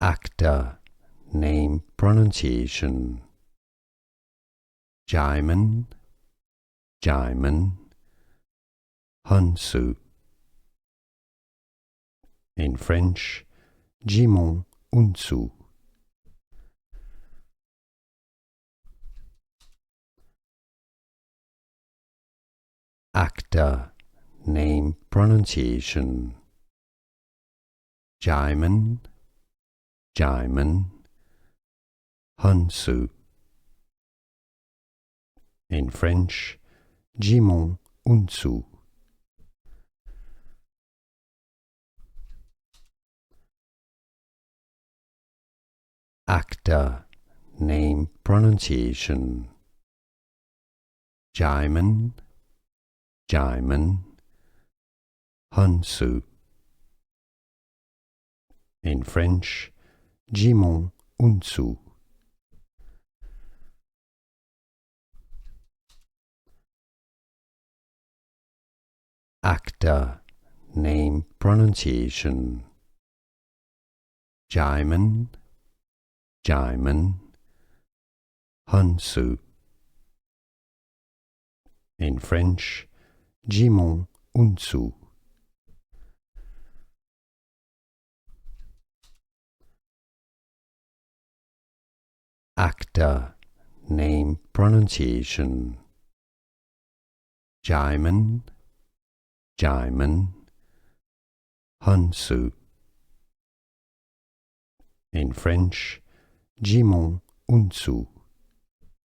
Actor name pronunciation. Djimon Hounsou. In French, Djimon Hounsou. Actor name pronunciation. Djimon Hounsou. In French, Djimon Hounsou. Actor name pronunciation. Djimon Hounsou. In French, Djimon Hounsou. Actor name pronunciation. Djimon Hounsou. In French, Djimon Hounsou. Actor name pronunciation. Djimon Hounsou. In French, Djimon Hounsou.